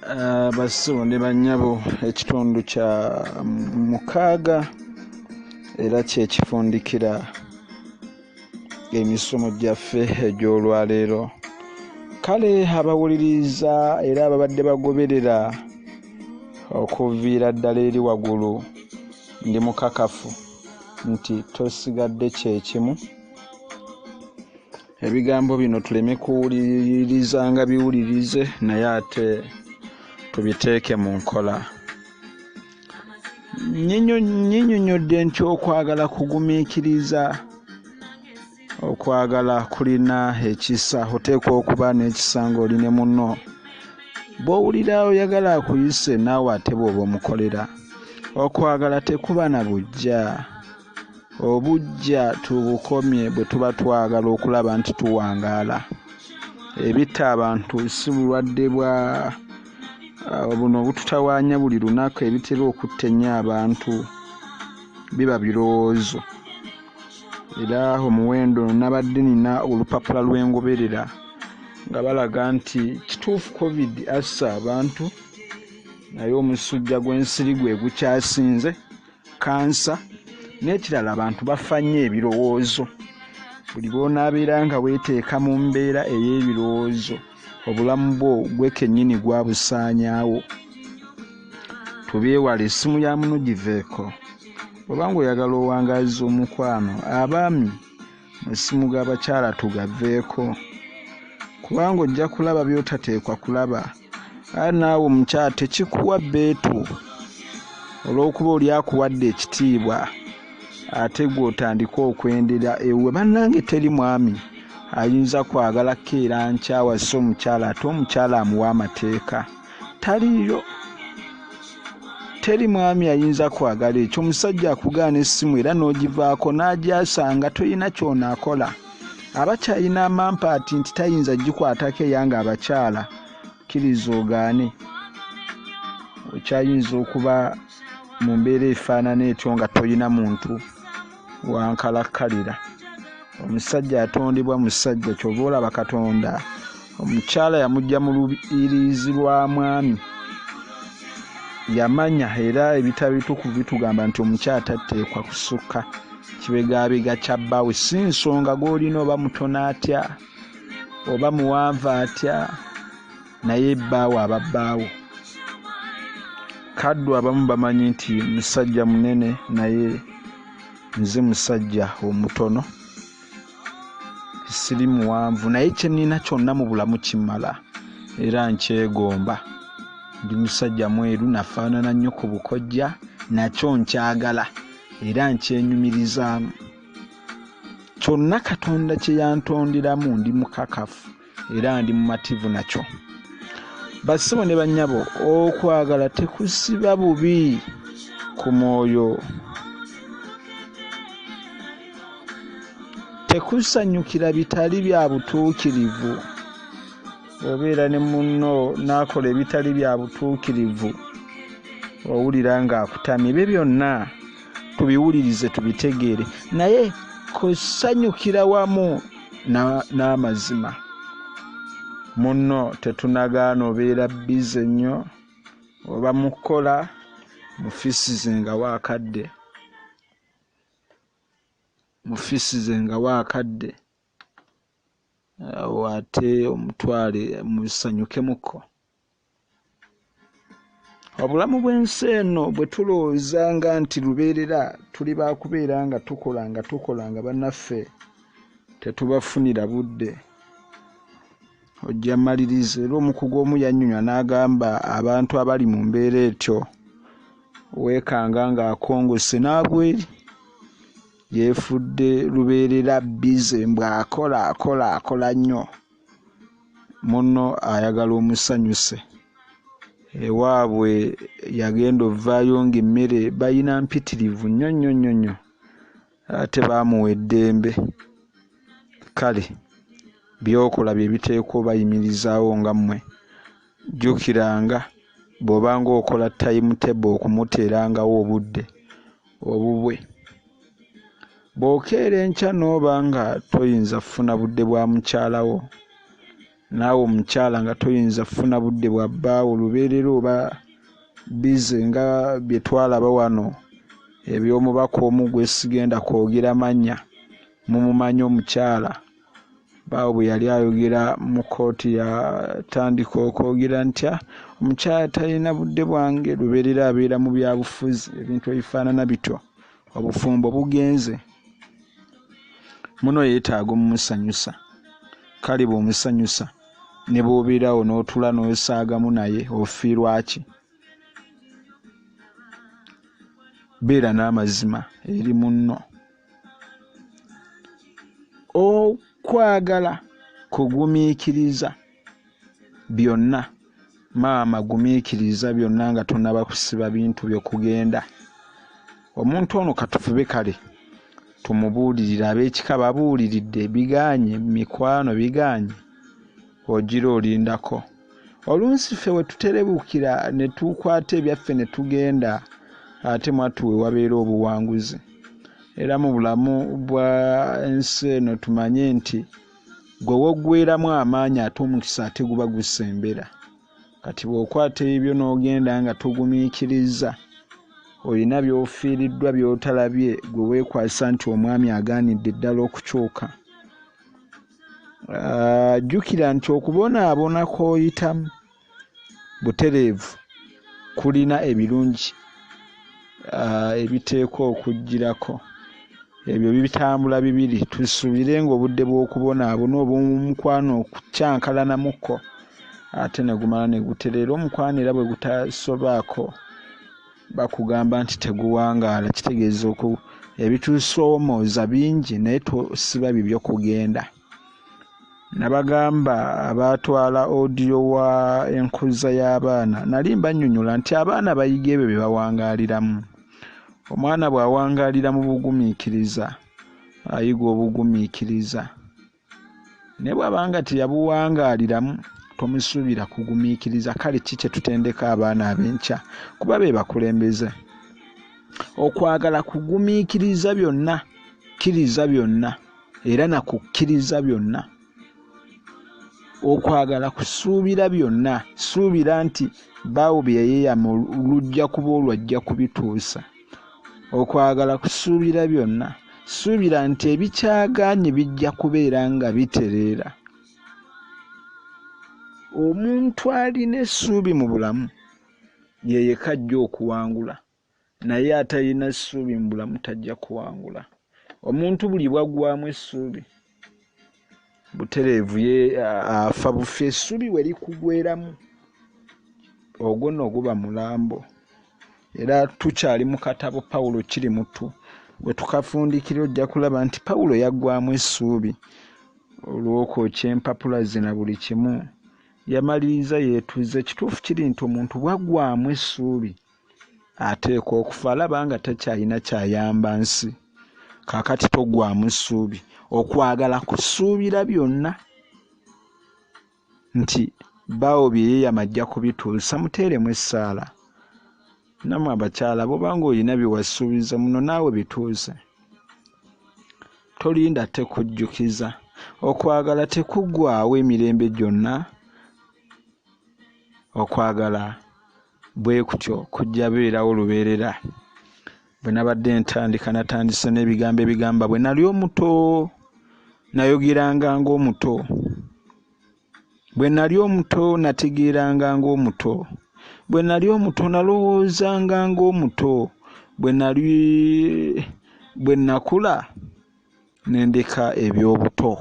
Basibo ne bannyabo ekitundu kya mukaaga era kyekifundikira emisomo gyaffe egy'olwaleero. Kale abawuliriza era ababadde bagoberera okuviira ddala eri waggulu, ndi mukakafu nti tosigadde kyekimu. Ebigambo bino tuleme kuwuliriza nga biwulirize, naye ate tubiteeke mu nkola. Nnyinnyonnyodde nti okwagala kugumiikiriza, okwagala kulina ekisa. Oteekwa okuba n'ekisa ng'oli ne munno bw'owulira oyagala akuyise, naawe ate bw'oba omukolera. Okwagala tekuba na bujja. Obujja tubukomye bwe tuba twagala okulaba nti tuwangaala. Ebitta abantu si bulwadde bwa buno obututawaanya buli lunaku ebitera okutta ennyo abantu, biba birowoozo. Era omuwendo nabadde nina olupapula lw'engoberera nga balaga nti kituufu COVID assa abantu, naye omusujja gw'ensiri gwe gukyasinze, kansa n'ekirala abantu bafa nnyo ebirowoozo. Buli bw'onaabeera nga weeteeka mu mbeera ey'ebirowoozo, obulamu bwo gwe kennyini gwabusaanyaawo. Tubyewale, essimu ya muno giveeko. Obanga oyagala owangaaza omukwano, abaami mu ssimu g'abakyala tugaveeko, kubanga ojja kulaba by'otateekwa kulaba. Ari naawe omukyala tekikuwa bbeetu olw'okuba oli akuwadde ekitiibwa, ate gwe otandika okwendera ewe. Bannange, teri mwami ayinza kwagala keera nkyawa sse omukyala ate omukyala amuwa amateeka. Taliyo. Teri mwami ayinza kwagala ekyo. Omusajja akugaana essimu era n'ogivaako n'agyasanga toyina ky'onaakola. Abakyalina amampaati nti tayinza gikwatako eyanga abakyala, kkiriza ogaane. Okyayinza okuba mu mbeera efaanana etyo nga toyina muntu wankalakkalira. Omusajja atondebwa musajja, kyova olaba Katonda omukyala yamugya mu lubiriizi lwa mwami. Yamanya era ebitabo ebitukuvu bitugamba nti omukyala tateekwa kusukka kibegabega kya bbaawe. Si nsonga gw'olina oba mutono atya oba muwanvu atya, naye bbaawe aba bbaawe. Kaddu abamu bamanyi nti musajja munene, naye nze musajja omutono, siri muwanvu, naye kye nnina kyonna mu bulamu kimmala era nkyegomba. Ndi musajja mweru, nafaanana nnyo ku bukojja, nakyo nkyagala era nkyenyumirizaamu. Kyonna Katonda kye yantonderamu ndi mukakafu era ndi mumativu nakyo. Basibo ne bannyabo, okwagala tekusiba bubi ku mwoyo. Tekusanyukira bitali bya butuukirivu. Obeera ne munno n'akola ebitali bya butuukirivu, owulira ng'akutamya. Ebyo byonna tubiwulirize tubitegeere, naye kusanyukira wamu n'amazima. Munno tetunagaana obeera bbize nnyo oba mukola mufisize nga waakadde, ate omutwale musanyukemuko. Obulamu bw'ensi eno bwe tulowooza nga nti lubeerera, tuli baakubeera nga tukola nga bannaffe tetubafunira budde. Ojja maliriza era omukugu omu yannyonnyola n'agamba abantu abali mu mbeera etyo, weekanga ng'akongose n'abweri, yeefudde lubeerera bbize mbw'akola nnyo. Munno ayagala omusanyuse. Ewaabwe yagenda ovaayo ng'emmere bayina mpitirivu nnyo, ate baamuwa eddembe. Kale byokola bye biteekwa obayimirizaawo nga mmwe. Jjukiranga bw'obanga okola timetable okumuteerangawo obudde obubwe. Bw'okeera enkya n'oba nga toyinza kufuna budde bwa mukyalawo, naawe omukyala nga toyinza funa budde bwa bbaawo lubeerera oba bize nga bye twalaba wano eby'omubaka omu gwe sigenda kwogera mannya mumumanyi omukyala baawo bwe yali ayogera mu kooti yatandika okwogera ntya omukyala talina budde bwange lubeerera abeera mu byabufuzi ebintu ebifaanana bityo obufumbo bugenze muno yeetaaga omumusanyusa kale bw'omusanyusa ne bw'obeerawo n'otula n'osaagamu naye ofiirwa ki beera n'amazima eri munno okwagala kugumiikiriza byonna maama gumiikiriza byonna nga tonaba kusiba bintu by'okugenda omuntu ono katufube kale tumubuulirire ab'ekika babuuliridde biganye mikwano biganye ogira olindako olunsi ffe we tuterebukira ne tukwata ebyaffe ne tugenda ate mwatuwe wabeera obuwanguzi era mu bulamu bwa ensi eno tumanye nti gwe woggweramu amaanyi ate omukisa ate guba gusembera kati bw'okwata ebyo n'ogenda nga togumiikiriza olina by'ofiiriddwa by'otalabye gwe weekwasa nti omwami agaanidde ddala okukyuka jjukira nti okubonaabona kw'oyitamu butereevu kulina ebirungi ebiteekwa okujjirako ebyo bitambula bibiri tusuubire ng'obudde bw'okubonaabona obw'omukwano okukyankalanamukko ate ne gumala ne gutereera omukwano era bwe gutasobaako bakugamba nti teguwangaala kitegeeza ebitusoomooza bingi naye tosiba bibyo kugenda nabagamba abaatwala odiyo wa enkuza y'abaana nali mbannyonnyola nti abaana bayiga ebyo bye bawangaaliramu omwana bw'awangaalira mu bugumiikiriza ayiga obugumiikiriza naye bw'abanga teyabuwangaaliramu tomusuubira kugumiikiriza kale ki kye tutendeka abaana ab'enkya kuba be bakulembeze okwagala kugumiikiriza byonna kkiriza byonna era nakukkiriza byonna okwagala kusuubira byonna suubira nti baawo bye yayeeyama lujja kuba olwajja kubituusa okwagala kusuubira byonna suubira nti ebikyagaanye bijja kubeera nga bitereera omuntu alina essuubi mu bulamu yeyeka ajja okuwangula naye atalina essuubi mu bulamu tajja kuwangula omuntu buli bwaggwamu essuubi butereevu ye afa bufi essuubi we likugweramu ogwo nno guba mulambo era tukyali mu katabo Pawulo kiri mutu bwe tukafundikira ojja kulaba nti Pawulo yaggwamu essuubi olw'okwokya empapula zina buli kimu yamaliriza yeetuze kituufu kiri nti omuntu bwaggwamu essuubi ateekwa okufa alaba nga takyalina kyayamba nsi kaakati toggwamu essuubi okwagala kusuubira byonna nti baawo bye yeeyama ajja kubituusa muteeremu essaala nammwe abakyala bw'obanga olina bye wasuubiza muno naawe bituuse tolinda tekujjukiza okwagala tekuggwaawo emirembe gyonna okwagala bwe kutyo kujja beerawo lubeerera bwe nabadde ntandika natandise n'ebigambo ebigamba bwe nali omuto nayogeranga ng'omuto bwe nali omuto nategeeranga ng'omuto bwe nali omuto nalowoozanga ng'omuto bwe nakula nendeka eby'obuto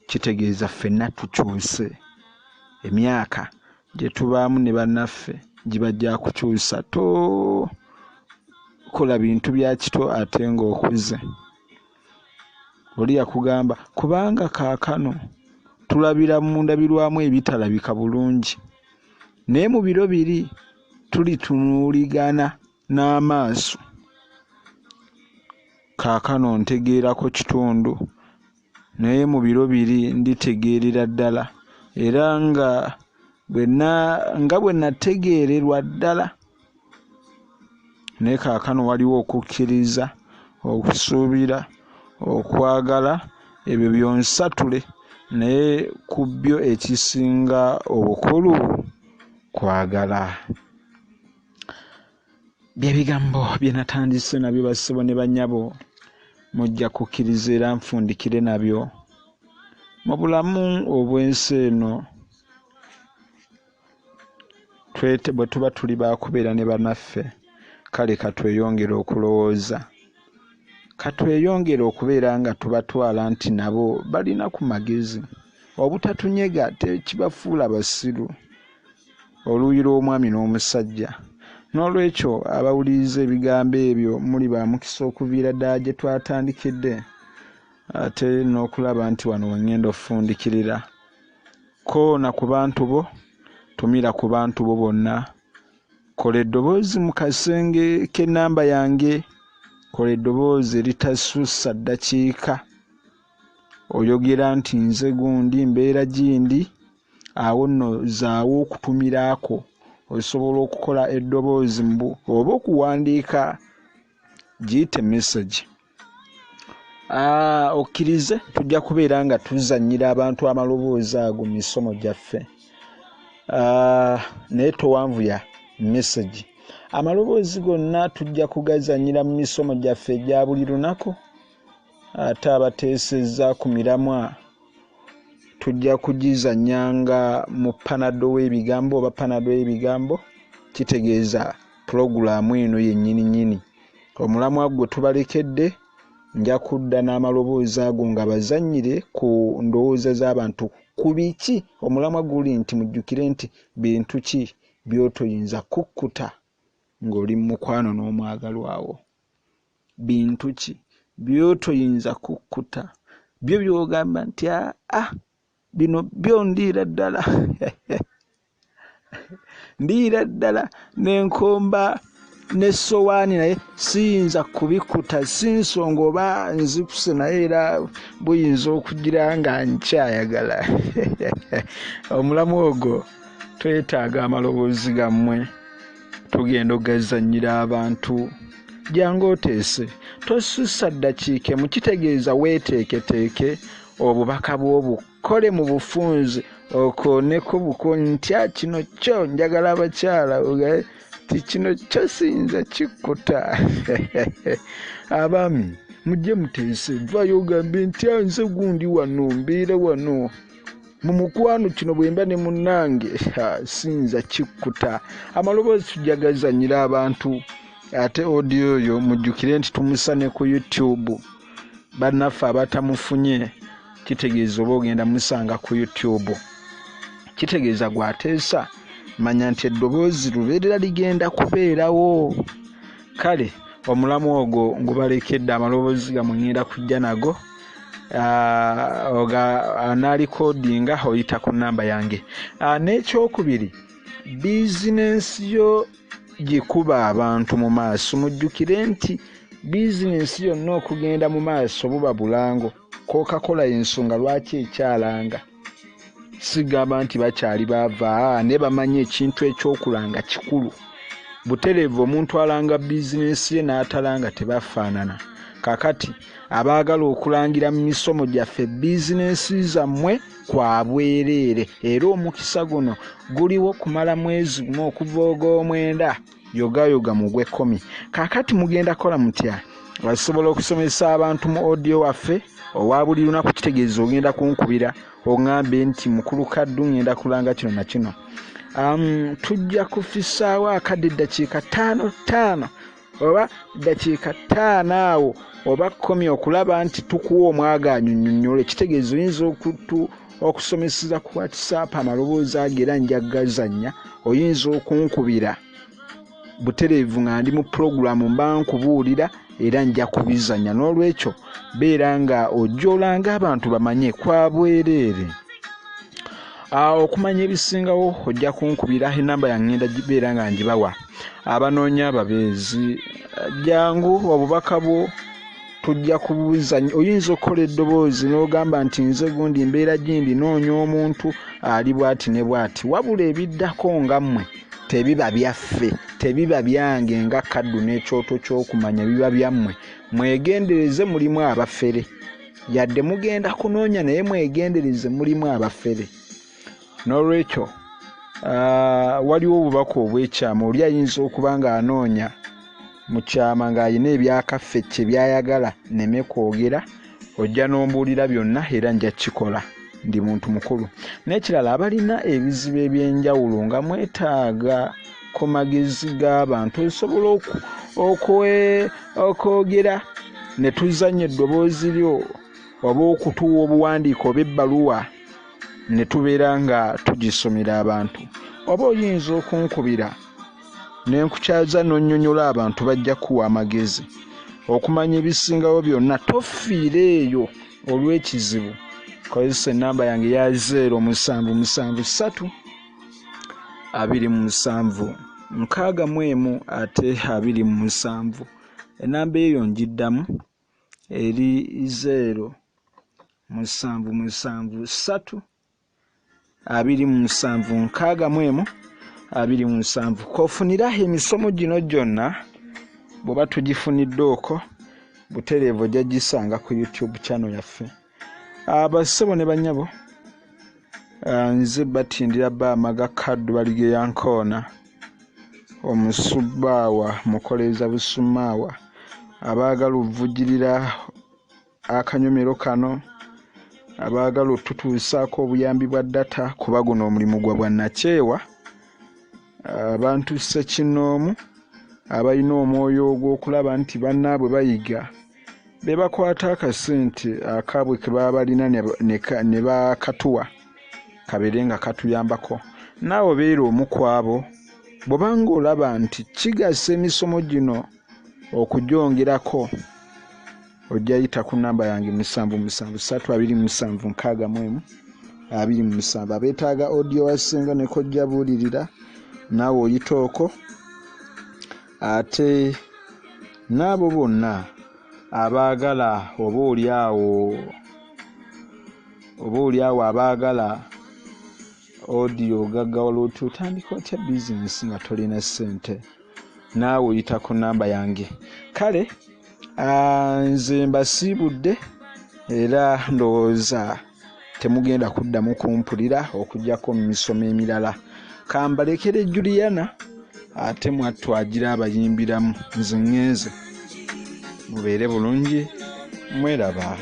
kitegeeza ffenna tukyuse emyaka gye tubaamu ne bannaffe giba gya kukyusa kola bintu bya kito ate ng'okuze oli yakugamba kubanga kaakano tulabira mu ndabirwamu ebitalabika bulungi naye mu biro biri tulitunuuligana n'amaaso kaakano ntegeerako kitundu naye mu biro biri nditegeerera ddala era nga bwe nategeererwa ddala naye kaakano waliwo okukkiriza okusuubira okwagala ebyo byonsatule naye ku byo ekisinga obukulu kwagala. Byebigambo bye natandise nabyo bassebo ne bannyabo, mujja kukkiriza era nfundikire nabyo mu bulamu obw'ensi eno. Bwe tuba tuli baakubeera ne bannaffe, kale katweyongere okulowooza, katweyongere okubeera nga tubatwala nti nabo balina ku magezi. Obutatunyega tekibafuula basiru, oluuyi lw'omwami n'omusajja. N'olwekyo abawuliriza ebigambo ebyo muli ba mukisa okuviira ddala gye twatandikidde, ate n'okulaba nti wano wengenda ofundikirira. Koona ku bantu bo, tumira ku bantu bo bonna. Kola eddoboozi mu kasenge k'ennamba yange, kola eddoboozi eritasuusa ddakiika, oyogera nti nze gundi mbeera gindi. Awo nno zaawo okutumiraako, osobola okukola eddoboozi mbu oba okuwandiika, giyite message. Okkirize tujja kubeera nga tuzannyira abantu amaloboozi ago mu misomo gyaffe, naye towanvuya message. Amaloboozi gonna tujja kugazannyira mu misomo gyaffe egya buli lunaku. Ate abateesezza ku miramwa tujja kugizannyanga mu Ppaanado w'ebigambo oba Ppaanado w'ebigambo, kitegeeza pulogulaamu eno yennyini. Omulamwa gwe tubalekedde, nja kudda n'amaloboozi ago nga bazannyire ku ndowooza z'abantu ku biki omulamwa guli, nti mujjukire nti bintu ki by'otoyinza kukkuta ng'oli mu mukwano n'omwagalwawo. Bintu ki by'otoyinza kukkuta, byo by'ogamba nti bino byo ndiira ddala ndiira ddala n'enkomba n'essowaani naye siyinza kubikkuta, si nsonga oba nzikuse naye era buyinza okugira nga nkyayagala. Omulamu ogwo twetaaga amaloboozi gammwe, tugenda ogazannyira abantu. Jangu oteese, tosussa ddakiika emu, kitegeeza weeteeketeeke obubaka bw'obukole mu bufunze, okooneko bukoonyi nti kino kyo njagala abakyala ti kino kyo siyinza kikkuta. Abaami mujje muteese, vaayo ogambe nti nze gundi wano mbeera wano mu mukwano, kino bwe mba ne munnange siyinza kikkuta. Amaloboozi tujja gazannyira abantu. Ate audio oyo mujjukire nti tumusane ku YouTube. Bannaffe abatamufunye, kitegeeza oba ogenda musanga ku YouTube, kitegeeza gwateesa manya nti eddoboozi lubeerera ligenda kubeerawo. Kale omulamu ogwo ngubalekedde, amaloboozi gamwe ngenda kujja nago. Analikodinga oyita ku nnamba yange. N'ekyokubiri, bizinensi yo gikuba abantu mu maaso. Mujjukire nti bizinensi yonna okugenda mu maaso buba bulango. Coca-Cola y'ensonga lwaki ekyalanga. Sigamba nti bakyali baava, ne bamanyi ekintu ekyokulanga kikulu. Butereevu omuntu alanga bizinensi ye n'atalanga tebafaanana. Kakati abaagala okulangira mu misomo gyaffe bizinensi zammwe kwa bwereere, era omukisa guno guliwo kumala mwezi gumu okuva ogw'omwenda, yogayoga mu gw'ekkumi. Kakati mugenda kola mutya? Basobola okusomesa abantu mu audio waffe owa buli lunaku, kitegeeza ogenda kunkubira oŋŋambe nti mukulu kaddu ngenda kulanga kino na kino. Tujja kufissaawo akadde eddakiika 5 oba dakiika 5 awo oba 10 okulaba nti tukuwa omwagaanyo nnyonnyole. Kitegeeza oyinza okusomeseza ku WhatsApp amaloboozi ago era nja gazannya. Oyinza okunkubira butereevu nga ndi mu pulogulaamu mba nkubuulira era nja kubizannya. N'olwekyo beera nga ojjolanga abantu bamanye kwa bwereere. Okumanya ebisingawo ojja kunkubira, ennamba yange ngenda gibeera nga ngibawa. Abanoonya ababeezi, jangu obubaka bwo tujja kubuzannya. Oyinza okukola eddoboozi n'ogamba nti nze gundi mbeera gindi, noonya omuntu ali bw'ati ne bw'ati. Wabula ebiddako nga mmwe tebiba byaffe, tebiba byange nga kaddu n'ekyoto ky'okumanya, biba byammwe. Mwegendereze, mulimu abafere. yadde mugenda kunoonya naye mwegendereze mulimu abafere. N'olwekyo waliwo obubaka obw'ekyama oli ayinza okuba nga anoonya mu kyama ng'alina ebyakaffe byayagala nneme kwogera, ojja n'ombuulira byonna era nja kikola, ndi muntu mukulu. N'ekirala abalina ebizibu eby'enjawulo nga mwetaaga ku magezi g'abantu osobola okwogera ne tuzannya eddoboozi lyo oba okutuwa obuwandiiko oba ebbaluwa ne tubeera nga tugisomera abantu, oba oyinza okunkubira ne nkukyaza n'onnyonnyola abantu bajja kuwa amagezi okumanya ebisingawo byonna. Tofiira eyo olw'ekizibu. Kozesa ennamba yange ya 0773 27 61 ate 27. Ennamba eyo njiddamu eri 0773 27 61 27. Kofunira emisomo gino gyonna bw'oba tugifunidde okwo butereevu ojja gisanga ku YouTube channel yaffe. Abassebo ne bannyabo, nze Batindira Bamaga Kaddu Balige Yankoona, omusubbaawa mukoleeza busumaawa, abaagala okuvujjirira akanyomero kano, abaagala otutuusaako obuyambi bwa data kuba guno omulimu gwa bwannakyewa, abantu ssekinnoomu abalina omwoyo ogw'okulaba nti bannaabwe bayiga be bakwata akasente akaabwe ke baba balina ne bakatuwa kabeere nga katuyambako. Naawe beera omu ku abo bw'obanga olaba nti kigasa emisomo gino okugyongerako, ojja yita ku nnamba yange 0773276127. Abeetaaga audio wasenga ne kojja buulirira naawe oyita okwo. Ate n'abo bonna abaagala oba oliawo abaagala audio gaggawala otandika otya bizinesi nga tolina ssente, naawe oyita ku nnamba yange. Kale nze mbasiibudde era ndowooza temugenda kuddamu kumpulira okuggyako mu misomo emirala. Kambalekere Juliana ate mwatwagira abayimbiramu. Nze ngenze, mubeere bulungi, mweraba.